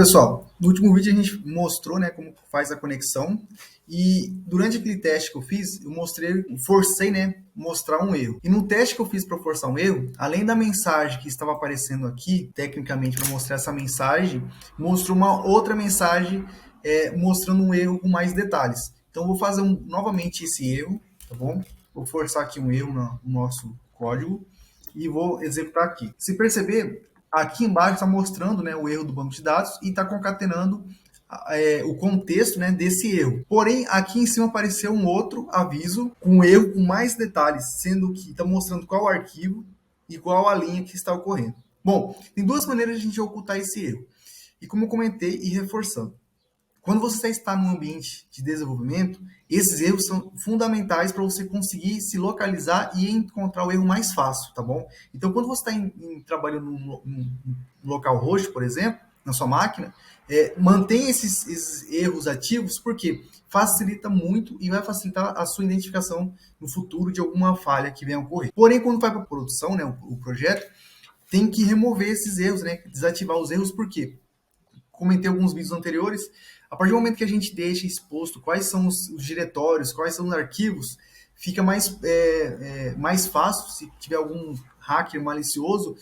pessoal, no último vídeo a gente mostrou, né, como faz a conexão e durante aquele teste que eu fiz, forcei, né, mostrar um erro. E no teste que eu fiz para forçar um erro, além da mensagem que estava aparecendo aqui, tecnicamente para mostrar essa mensagem, mostrou uma outra mensagem mostrando um erro com mais detalhes. Então eu vou fazer novamente esse erro, tá bom? Vou forçar aqui um erro no nosso código e vou executar aqui. Se perceber, aqui embaixo está mostrando, né, o erro do banco de dados e está concatenando o contexto, né, desse erro. Porém, aqui em cima apareceu um outro aviso com um erro com mais detalhes, sendo que está mostrando qual arquivo e qual a linha que está ocorrendo. Bom, tem duas maneiras de a gente ocultar esse erro. E como eu comentei e reforçando, quando você está num ambiente de desenvolvimento, esses erros são fundamentais para você conseguir se localizar e encontrar o erro mais fácil, tá bom? Então, quando você está trabalhando num local roxo, por exemplo, na sua máquina, mantenha esses erros ativos, porque facilita muito e vai facilitar a sua identificação no futuro de alguma falha que venha a ocorrer. Porém, quando vai para a produção, né, o projeto, tem que remover esses erros, né, desativar os erros, por quê? Comentei alguns vídeos anteriores, a partir do momento que a gente deixa exposto quais são os diretórios, quais são os arquivos, fica mais fácil, se tiver algum hacker malicioso,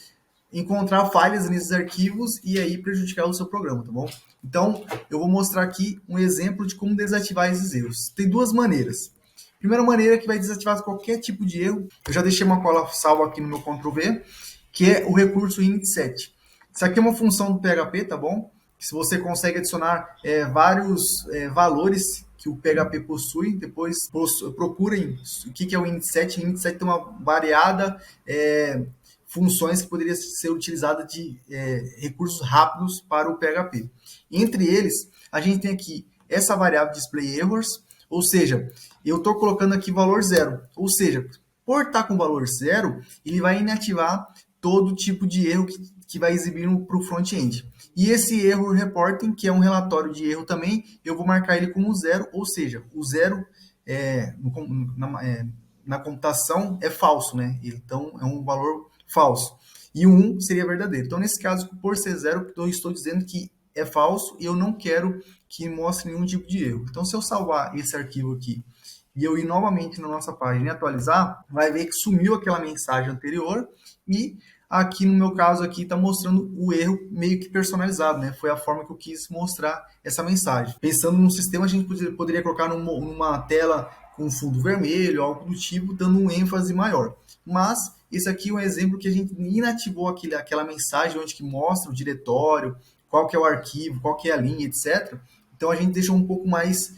encontrar falhas nesses arquivos e aí prejudicar o seu programa, tá bom? Então, eu vou mostrar aqui um exemplo de como desativar esses erros. Tem duas maneiras. Primeira maneira que vai desativar qualquer tipo de erro, eu já deixei uma cola salva aqui no meu Ctrl+V, que é o recurso init7. Isso aqui é uma função do PHP, tá bom? Se você consegue adicionar vários valores que o PHP possui, depois procurem o que é o init7. O init7 tem uma variada funções que poderia ser utilizada de recursos rápidos para o PHP. Entre eles, a gente tem aqui essa variável display errors, ou seja, eu estou colocando aqui valor 0, ou seja, por estar com valor 0, ele vai inativar todo tipo de erro que vai exibir para o front-end. E esse erro reporting, que é um relatório de erro também, eu vou marcar ele como 0, ou seja, o 0 na computação é falso, né? Então é um valor falso. E o 1 seria verdadeiro. Então, nesse caso, por ser 0, eu estou dizendo que é falso e eu não quero que mostre nenhum tipo de erro. Então, se eu salvar esse arquivo aqui e eu ir novamente na nossa página e atualizar, vai ver que sumiu aquela mensagem anterior e aqui no meu caso aqui está mostrando o erro meio que personalizado, né? Foi a forma que eu quis mostrar essa mensagem. Pensando no sistema, a gente poderia colocar numa tela com fundo vermelho, algo do tipo, dando um ênfase maior. Mas esse aqui é um exemplo que a gente inativou aquela mensagem onde que mostra o diretório, qual que é o arquivo, qual que é a linha, etc. Então a gente deixou um pouco mais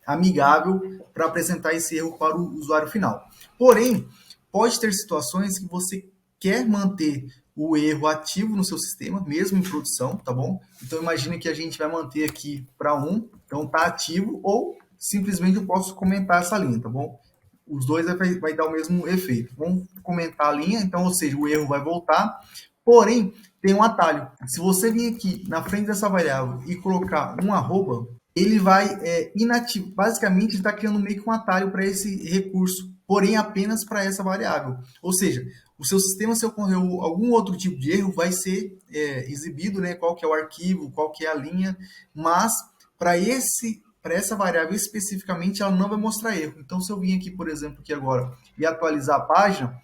amigável para apresentar esse erro para o usuário final. Porém, pode ter situações que você quer manter o erro ativo no seu sistema, mesmo em produção, tá bom? Então imagina que a gente vai manter aqui para 1, então está ativo, ou simplesmente eu posso comentar essa linha, tá bom? Os dois vai dar o mesmo efeito. Vamos comentar a linha, então, ou seja, o erro vai voltar, porém, tem um atalho. Se você vir aqui na frente dessa variável e colocar um arroba, ele vai inativar, basicamente está criando meio que um atalho para esse recurso, porém apenas para essa variável. Ou seja, o seu sistema, se ocorrer algum outro tipo de erro, vai ser exibido, né, qual que é o arquivo, qual que é a linha, mas para essa variável especificamente, ela não vai mostrar erro. Então, se eu vir aqui, por exemplo, aqui agora e atualizar a página,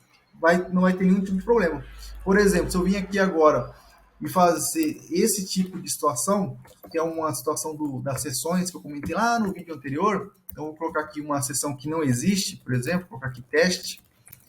não vai ter nenhum tipo de problema. Por exemplo, se eu vir aqui agora e fazer esse tipo de situação, que é uma situação das sessões que eu comentei lá no vídeo anterior, então eu vou colocar aqui uma sessão que não existe, por exemplo, vou colocar aqui teste,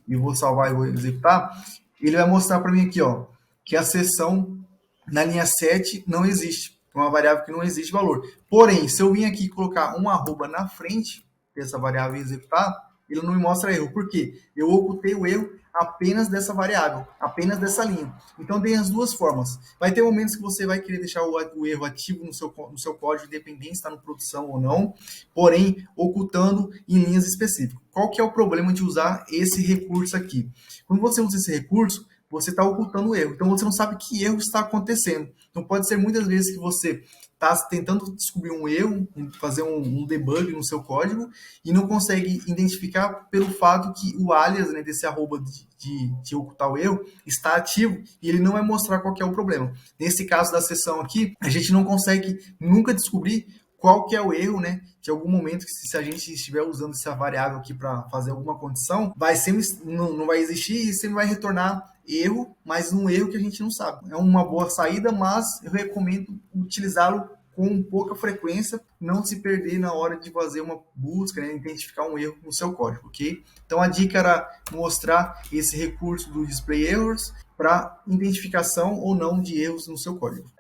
e vou salvar e vou executar, ele vai mostrar para mim aqui, ó, que a sessão na linha 7 não existe, é uma variável que não existe valor. Porém, se eu vir aqui e colocar um arroba na frente dessa variável e executar, ele não me mostra erro. Por quê? Eu ocultei o erro apenas dessa variável, apenas dessa linha. Então, tem as duas formas. Vai ter momentos que você vai querer deixar o erro ativo no seu código, independente se está na produção ou não, porém, ocultando em linhas específicas. Qual que é o problema de usar esse recurso aqui? Quando você usa esse recurso, você está ocultando o erro. Então, você não sabe que erro está acontecendo. Então, pode ser muitas vezes que você está tentando descobrir um erro, fazer um debug no seu código e não consegue identificar pelo fato que o alias, né, desse arroba de ocultar o erro está ativo e ele não vai mostrar qual que é o problema. Nesse caso da sessão aqui, a gente não consegue nunca descobrir qual que é o erro, né? De algum momento que se a gente estiver usando essa variável aqui para fazer alguma condição, vai sempre não vai existir e sempre vai retornar erro, mas um erro que a gente não sabe. É uma boa saída, mas eu recomendo utilizá-lo com pouca frequência, não se perder na hora de fazer uma busca, né, identificar um erro no seu código, ok? Então a dica era mostrar esse recurso do display errors para identificação ou não de erros no seu código.